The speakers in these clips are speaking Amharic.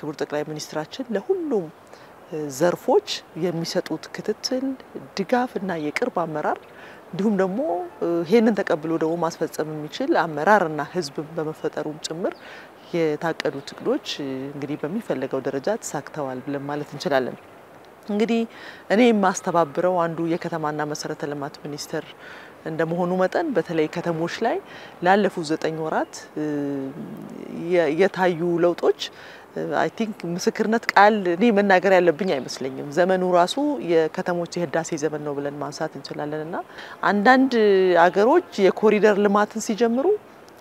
ክቡር ጠቅላይ ሚኒስትራችን ለሁሉም ዘርፎች የሚሰጡት ክትትል ድጋፍና የቅርብ አመራር እንዲሁም ደግሞ ይሄንን ተቀብሎ ደግሞ ማስፈጸም የሚችል አመራርና ህዝብ በመፈጠሩም ጭምር የታቀዱት እቅዶች እንግዲህ በሚፈልገው ደረጃ ተሳክተዋል ብለን ማለት እንችላለን። እንግዲህ እኔ የማስተባብረው አንዱ የከተማና መሰረተ ልማት ሚኒስቴር እንደመሆኑ መጠን በተለይ ከተሞች ላይ ላለፉት 9 ወራት የታዩ ለውጦች አይ ቲንክ ምስክርነት ቃል እኔ መናገር ያለብኝ አይመስለኝም። ዘመኑ ራሱ የከተሞች የህዳሴ ዘመን ነው ብለን ማንሳት እንችላለንና አንዳንድ አገሮች የኮሪደር ልማትን ሲጀምሩ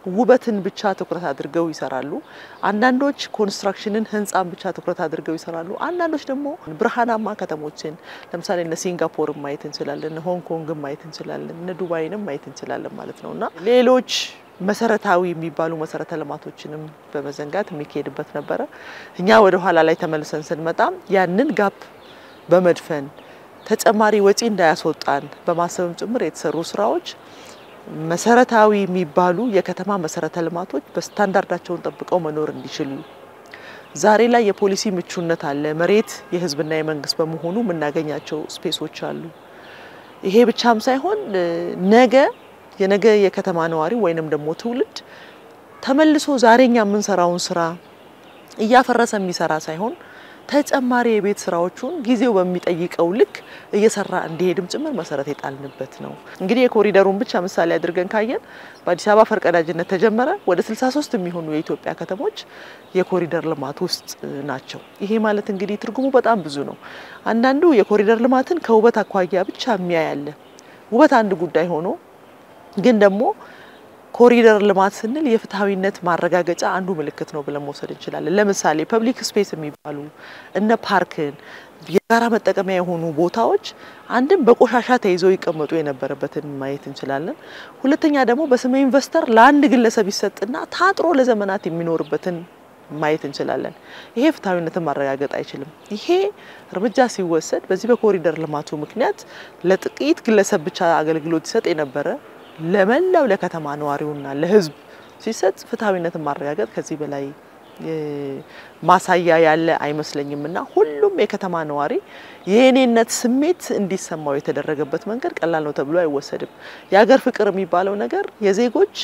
ውበትን ብቻ ትኩረት አድርገው ይሰራሉ። አንዳንዶች ኮንስትራክሽንን ህንጻን ብቻ ትኩረት አድርገው ይሰራሉ። አንዳንዶች ደግሞ ብርሃናማ ከተሞችን ለምሳሌ እነ ሲንጋፖርን ማየት እንችላለን፣ ሆንግ ኮንግን ማየት እንችላለን፣ እነ ዱባይንም ማየት እንችላለን ማለት ነውና ሌሎች መሰረታዊ የሚባሉ መሰረተ ልማቶችንም በመዘንጋት የሚካሄድበት ነበር። እኛ ወደ ኋላ ላይ ተመልሰን ስንመጣ ያንን ጋፕ በመድፈን ተጨማሪ ወጪ እንዳያስወጣን በማሰብም ጭምር የተሰሩ ስራዎች መሰረታዊ የሚባሉ የከተማ መሰረተ ልማቶች በስታንዳርዳቸውን ጠብቀው መኖር እንዲችሉ ዛሬ ላይ የፖሊሲ ምቹነት አለ። መሬት የህዝብና የመንግስት በመሆኑ የምናገኛቸው ስፔሶች አሉ። ይሄ ብቻም ሳይሆን የነገ የከተማ ነዋሪ ወይንም ደግሞ ትውልድ ተመልሶ ዛሬኛ የምንሰራውን ስራ እያፈረሰ የሚሰራ ሳይሆን ተጨማሪ የቤት ስራዎቹን ጊዜው በሚጠይቀው ልክ እየሰራ እንዲሄድም ጭምር መሰረት የጣልንበት ነው። እንግዲህ የኮሪደሩን ብቻ ምሳሌ አድርገን ካየን በአዲስ አበባ ፈርቀዳጅነት ተጀመረ። ወደ 63 የሚሆኑ የኢትዮጵያ ከተሞች የኮሪደር ልማት ውስጥ ናቸው። ይሄ ማለት እንግዲህ ትርጉሙ በጣም ብዙ ነው። አንዳንዱ የኮሪደር ልማትን ከውበት አኳያ ብቻ የሚያያለ ውበት አንድ ጉዳይ ሆኖ ግን ደግሞ ኮሪደር ልማት ስንል የፍትሃዊነት ማረጋገጫ አንዱ ምልክት ነው ብለን መውሰድ እንችላለን። ለምሳሌ ፐብሊክ ስፔስ የሚባሉ እነ ፓርክን የጋራ መጠቀሚያ የሆኑ ቦታዎች አንድም በቆሻሻ ተይዘው ይቀመጡ የነበረበትን ማየት እንችላለን። ሁለተኛ ደግሞ በስመ ኢንቨስተር ለአንድ ግለሰብ ይሰጥና ታጥሮ ለዘመናት የሚኖርበትን ማየት እንችላለን። ይሄ ፍትሃዊነትን ማረጋገጥ አይችልም። ይሄ እርምጃ ሲወሰድ በዚህ በኮሪደር ልማቱ ምክንያት ለጥቂት ግለሰብ ብቻ አገልግሎት ይሰጥ የነበረ ለመላው ለከተማ ነዋሪውና ለህዝብ ሲሰጥ ፍትሃዊነትን ማረጋገጥ ከዚህ በላይ ማሳያ ያለ አይመስለኝምና ሁሉም የከተማ ነዋሪ የኔነት ስሜት እንዲሰማው የተደረገበት መንገድ ቀላል ነው ተብሎ አይወሰድም። የሀገር ፍቅር የሚባለው ነገር የዜጎች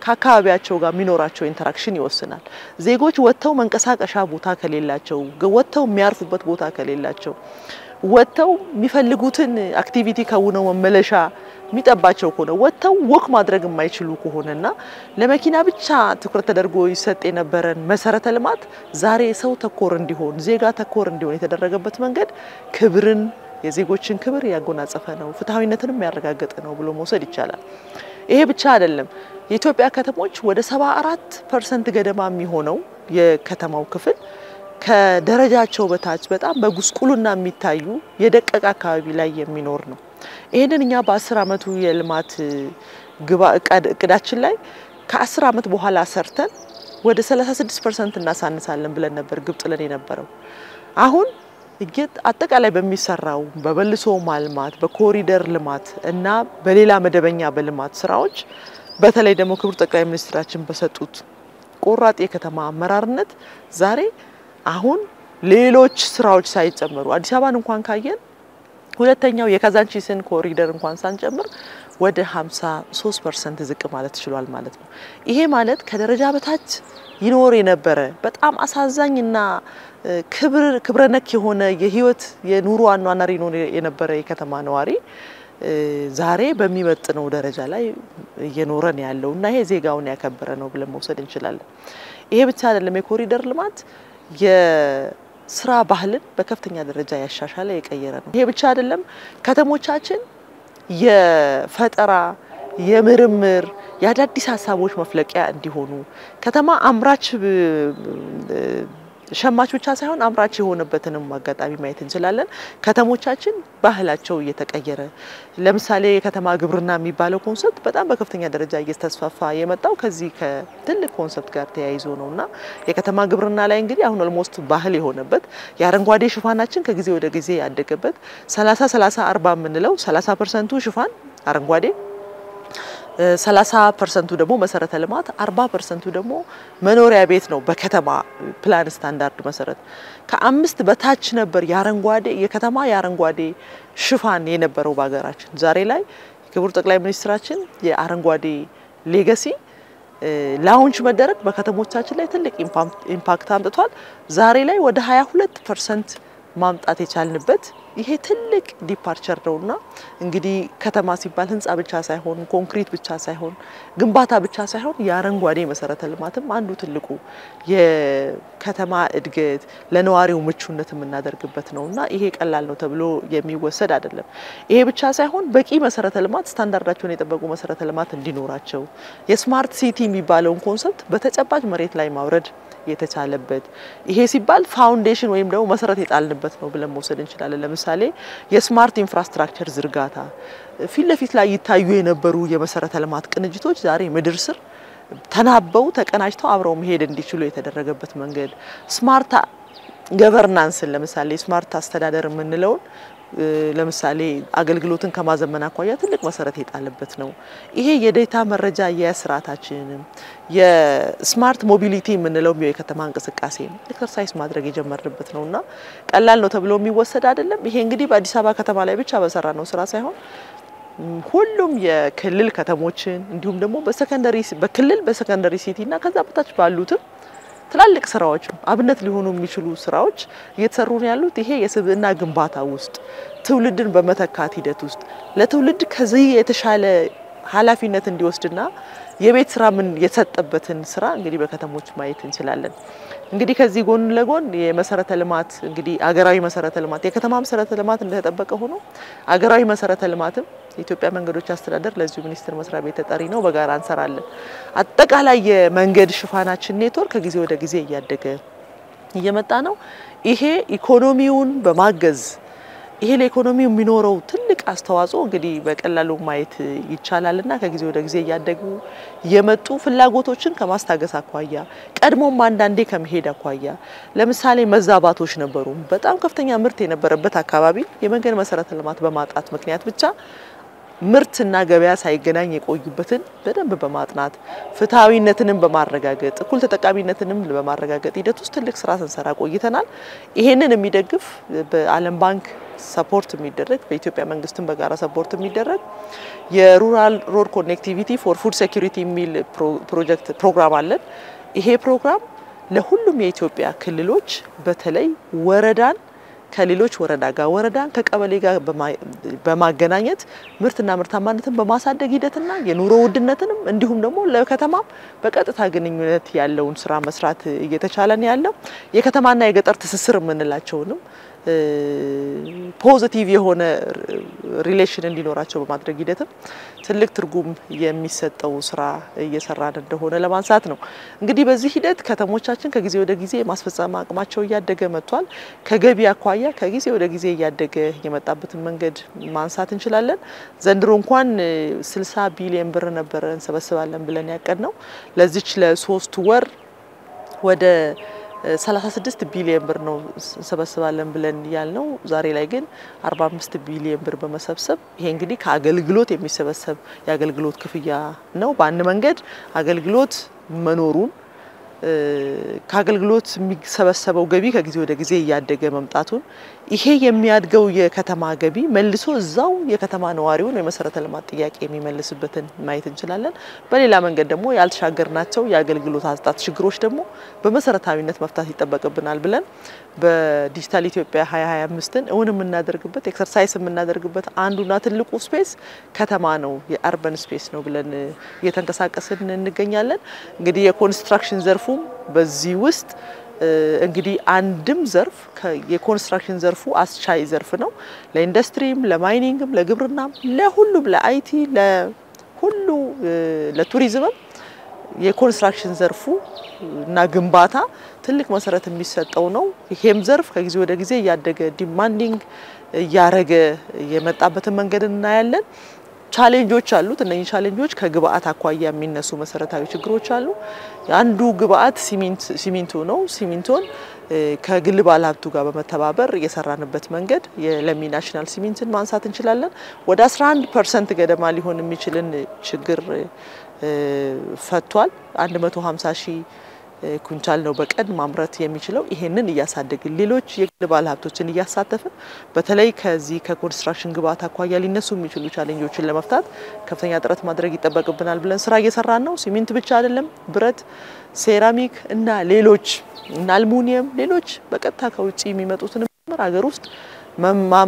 ከአካባቢያቸው ጋር የሚኖራቸው ኢንተራክሽን ይወስናል። ዜጎች ወጥተው መንቀሳቀሻ ቦታ ከሌላቸው ወጥተው የሚያርፉበት ቦታ ከሌላቸው ወጥተው የሚፈልጉትን አክቲቪቲ ከውነው መመለሻ የሚጠባቸው ከሆነ ወጥተው ወክ ማድረግ የማይችሉ ከሆነና ለመኪና ብቻ ትኩረት ተደርጎ ይሰጥ የነበረን መሰረተ ልማት ዛሬ ሰው ተኮር እንዲሆን ዜጋ ተኮር እንዲሆን የተደረገበት መንገድ ክብርን የዜጎችን ክብር ያጎናጸፈ ነው፣ ፍትሃዊነትንም ያረጋገጠ ነው ብሎ መውሰድ ይቻላል። ይሄ ብቻ አይደለም። የኢትዮጵያ ከተሞች ወደ 74% ገደማ የሚሆነው የከተማው ክፍል ከደረጃቸው በታች በጣም በጉስቁልና የሚታዩ የደቀቀ አካባቢ ላይ የሚኖር ነው። ይሄንን እኛ በ10 አመቱ የልማት እቅዳችን ላይ ከ10 አመት በኋላ ሰርተን ወደ 36% እናሳንሳለን ብለን ነበር ግብ ጥለን የነበረው። አሁን አጠቃላይ በሚሰራው በበልሶ ማልማት በኮሪደር ልማት እና በሌላ መደበኛ በልማት ስራዎች በተለይ ደግሞ ክቡር ጠቅላይ ሚኒስትራችን በሰጡት ቆራጥ የከተማ አመራርነት ዛሬ አሁን ሌሎች ስራዎች ሳይጨመሩ አዲስ አበባን እንኳን ካየን ሁለተኛው የካዛንቺስን ኮሪደር እንኳን ሳንጨምር ወደ 53% ዝቅ ማለት ይችላል ማለት ነው። ይሄ ማለት ከደረጃ በታች ይኖር የነበረ በጣም አሳዛኝና ክብረነክ የሆነ የህይወት የኑሮ አኗኗር ይኖር የነበረ የከተማ ነዋሪ ዛሬ በሚመጥነው ደረጃ ላይ እየኖረን ያለውና ይሄ ዜጋውን ያከበረ ነው ብለን መውሰድ እንችላለን። ይሄ ብቻ አይደለም። የኮሪደር ልማት የስራ ባህልን በከፍተኛ ደረጃ ያሻሻለ የቀየረ ነው። ይሄ ብቻ አይደለም። ከተሞቻችን የፈጠራ የምርምር የአዳዲስ ሀሳቦች መፍለቂያ እንዲሆኑ ከተማ አምራች ሸማች ብቻ ሳይሆን አምራች የሆነበትንም አጋጣሚ ማየት እንችላለን። ከተሞቻችን ባህላቸው እየተቀየረ ለምሳሌ የከተማ ግብርና የሚባለው ኮንሰፕት በጣም በከፍተኛ ደረጃ እየተስፋፋ የመጣው ከዚህ ከትልቅ ኮንሰፕት ጋር ተያይዞ ነውና የከተማ ግብርና ላይ እንግዲህ አሁን ኦልሞስት ባህል የሆነበት የአረንጓዴ ሽፋናችን ከጊዜ ወደ ጊዜ ያደገበት 30 40 የምንለው 30% ሽፋን አረንጓዴ 30% ደግሞ መሰረተ ልማት 40% ደግሞ መኖሪያ ቤት ነው በከተማ ፕላን ስታንዳርድ መሰረት ከ5 በታች ነበር ያረንጓዴ የከተማ ያረንጓዴ ሽፋን የነበረው ባገራችን ዛሬ ላይ ክቡር ጠቅላይ ሚኒስትራችን የአረንጓዴ ሌጋሲ ላውንች መደረግ በከተሞቻችን ላይ ትልቅ ኢምፓክት አምጥቷል ዛሬ ላይ ወደ 22% ማምጣት የቻልንበት ይሄ ትልቅ ዲፓርቸር ነውና እንግዲህ ከተማ ሲባል ህንጻ ብቻ ሳይሆን ኮንክሪት ብቻ ሳይሆን ግንባታ ብቻ ሳይሆን ያረንጓዴ መሰረተ ልማትም አንዱ ትልቁ የከተማ እድገት ለነዋሪው ምቹነት የምናደርግበት ነውና ይሄ ቀላል ነው ተብሎ የሚወሰድ አይደለም ይሄ ብቻ ሳይሆን በቂ መሰረተ ልማት ስታንዳርዳቸውን የጠበቁ መሰረተ ልማት እንዲኖራቸው የስማርት ሲቲ የሚባለውን ኮንሰፕት በተጨባጭ መሬት ላይ ማውረድ የተቻለበት ይሄ ሲባል ፋውንዴሽን ወይም ደግሞ መሰረት የጣልንበት ነው ብለን መውሰድ እንችላለን ለምሳሌ የስማርት ኢንፍራስትራክቸር ዝርጋታ ፊት ለፊት ላይ ይታዩ የነበሩ የመሰረተ ልማት ቅንጅቶች ዛሬ ምድር ስር ተናበው ተቀናጅተው አብረው መሄድ እንዲችሉ የተደረገበት መንገድ ስማርት ገቨርናንስ ለምሳሌ ስማርት አስተዳደር የምንለው ለምሳሌ አገልግሎትን ከማዘመን አኳያ ትልቅ መሰረት የጣለበት ነው ይሄ የዴታ መረጃ የስራታችን የስማርት ሞቢሊቲ የምንለው የከተማ እንቅስቃሴ ኤክሰርሳይዝ ማድረግ የጀመርንበት ነውና ቀላል ነው ተብሎ የሚወሰድ አይደለም ይሄ እንግዲህ በአዲስ አበባ ከተማ ላይ ብቻ በሰራ ነው ስራ ሳይሆን ሁሉም የክልል ከተሞችን እንዲሁም ደግሞ በክልል በሰከንደሪ ሲቲ እና ከዛ በታች ባሉት ትላልቅ ስራዎች አብነት ሊሆኑ የሚችሉ ስራዎች እየተሰሩ ነው ያሉት ይሄ የስብዕና ግንባታ ውስጥ ትውልድን በመተካት ሂደት ውስጥ ለትውልድ ከዚህ የተሻለ ኃላፊነት እንዲወስድና የቤት ስራ ምን የተሰጠበትን ስራ እንግዲህ በከተሞች ማየት እንችላለን እንግዲህ ከዚህ ጎን ለጎን የመሰረተ ልማት እንግዲህ አገራዊ መሰረተ ልማት የከተማ መሰረተ ልማት እንደተጠበቀ ሆኖ አገራዊ መሰረተ ልማትም የኢትዮጵያ መንገዶች አስተዳደር ለዚሁ ሚኒስትር መስሪያ ቤት ተጠሪ ነው በጋራ እንሰራለን አጠቃላይ የመንገድ ሽፋናችን ኔትወርክ ከጊዜ ወደ ጊዜ እያደገ እየመጣ ነው ይሄ ኢኮኖሚውን በማገዝ ይሄ ለኢኮኖሚው የሚኖረው ትልቅ አስተዋጽኦ እንግዲህ በቀላሉ ማየት ይቻላልና ከጊዜ ወደ ጊዜ እያደጉ የመጡ ፍላጎቶችን ከማስታገስ አኳያ ቀድሞም አንዳንዴ ከመሄድ አኳያ ለምሳሌ መዛባቶች ነበሩ በጣም ከፍተኛ ምርት የነበረበት አካባቢ የመንገድ መሰረተ ልማት በማጣት ምክንያት ብቻ ምርትና ገበያ ሳይገናኝ የቆዩበትን በደንብ በማጥናት ፍትሃዊነትንም በማረጋገጥ እኩል ተጠቃሚነትንም በማረጋገጥ ሂደት ውስጥ ትልቅ ስራ ስንሰራ ቆይተናል ይሄንን የሚደግፍ በዓለም ባንክ ሰፖርት የሚደረግ በኢትዮጵያ መንግስትም በጋራ ሰፖርት የሚደረግ የሩራል ሮድ ኮኔክቲቪቲ ፎር ፉድ ሴኩሪቲ ሚል ፕሮግራም አለን ይሄ ፕሮግራም ለሁሉም የኢትዮጵያ ክልሎች በተለይ ወረዳን ከሌሎች ወረዳ ጋር ወረዳን ከቀበሌ ጋር በማገናኘት ምርትና ምርታማነትን በማሳደግ ሂደትና የኑሮ ውድነትንም እንዲሁም ደግሞ ለከተማ በቀጥታ ግንኙነት ያለውን ስራ መስራት እየተቻለን ያለው የከተማና የገጠር ትስስር ምንላቸውንም ፖዚቲቭ የሆነ ሪሌሽን እንዲኖራቸው በማድረግ ሂደትም ትልቅ ትርጉም የሚሰጠው ስራ እየሰራን እንደሆነ ለማንሳት ነው እንግዲህ በዚህ ሂደት ከተሞቻችን ከጊዜ ወደ ጊዜ ማስፈጸም አቅማቸው እያደገ መጥቷል ከገቢ አኳያ ከጊዜ ወደ ጊዜ እያደገ የመጣበትን መንገድ ማንሳት እንችላለን ዘንድሮ እንኳን 60 ቢሊዮን ብር ነበር እንሰበስባለን ብለን ያቀድነው ለዚች ለ3 ወር ወደ 36 ቢሊዮን ብር ነው እንሰበስባለን ብለን ያልነው ዛሬ ላይ ግን 45 ቢሊዮን ብር በመሰብሰብ ይሄ እንግዲህ ከአገልግሎት የሚሰበሰብ የአገልግሎት ክፍያ ነው በአንድ መንገድ አገልግሎት መኖሩን ከአገልግሎት የሚሰበሰበው ገቢ ከጊዜ ወደ ጊዜ እያደገ መምጣቱን ይሄ የሚያድገው የከተማ ገቢ መልሶ እዛው የከተማ ነዋሪውን የመሰረተ ልማት ጥያቄ የሚመልስበትን ማየት እንችላለን በሌላ መንገድ ደግሞ ያልተሻገርናቸው የአገልግሎት አሰጣጥ ችግሮች ደግሞ በመሰረታዊነት መፍታት ይጠበቅብናል ብለን በዲጂታል ኢትዮጵያ 2025ን እውን የምናደርግበት ኤክሰርሳይዝ የምናደርግበት አንዱና ትልቁ ስፔስ ከተማ ነው የአርበን ስፔስ ነው ብለን እየተንቀሳቀስን እንገኛለን እንግዲህ የኮንስትራክሽን ዘርፉ በዚህ ውስጥ እንግዲህ አንድም ዘርፍ የኮንስትራክሽን ዘርፉ አስቻይ ዘርፍ ነው ለኢንዱስትሪም ለማይኒንግም ለግብርናም ለሁሉም ለአይቲ ለሁሉ ለቱሪዝምም የኮንስትራክሽን ዘርፉ እና ግንባታ ትልቅ መሰረት የሚሰጠው ነው ይሄም ዘርፍ ከጊዜ ወደ ጊዜ ያደገ ዲማንዲንግ ያረገ የመጣበትን መንገድ እናያለን ቻሌንጆች አሉት እነኚህ ቻሌንጆች ከግብአት አኳያ የሚነሱ መሰረታዊ ችግሮች አሉ አንዱ ግብአት ሲሚንቶ ነው ሲሚንቶን ከግል ባለሀብቱ ጋር በመተባበር የሰራንበት መንገድ የለሚ ናሽናል ሲሚንትን ማንሳት እንችላለን ወደ 11% ገደማ ሊሆን የሚችልን ችግር ፈቷል 150,000 ኩንታል ነው በቀን ማምረት የሚችለው ይሄንን እያሳደግን ሌሎች የግል ባለሀብቶችን እያሳተፈን በተለይ ከዚህ ከኮንስትራክሽን ግብአት አኳያ ሊነሱ የሚችሉ ቻሌንጆችን ለመፍታት ከፍተኛ ጥረት ማድረግ ይጠበቅብናል ብለን ስራ እየሰራን ነው ሲሚንት ብቻ አይደለም ብረት ሴራሚክ እና ሌሎች እና አልሙኒየም ሌሎች በቀጥታ ከውጪ የሚመጡትን ሀገር ውስጥ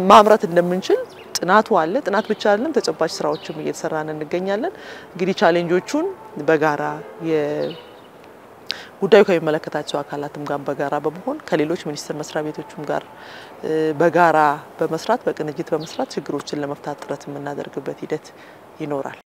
ማምረት እንደምንችል ጥናቱ አለ ጥናት ብቻ አይደለም ተጨባጭ ስራዎችም እየተሰራን እንገኛለን እንግዲህ ቻሌንጆቹን በጋራ ጉዳዩ ከሚመለከታቸው አካላትም ጋር በጋራ በመሆን ከሌሎች ሚኒስቴር መስሪያ ቤቶችም ጋር በጋራ በመስራት በቅንጅት በመስራት ችግሮችን ለመፍታት ጥረት የምናደርግበት ሂደት ይኖራል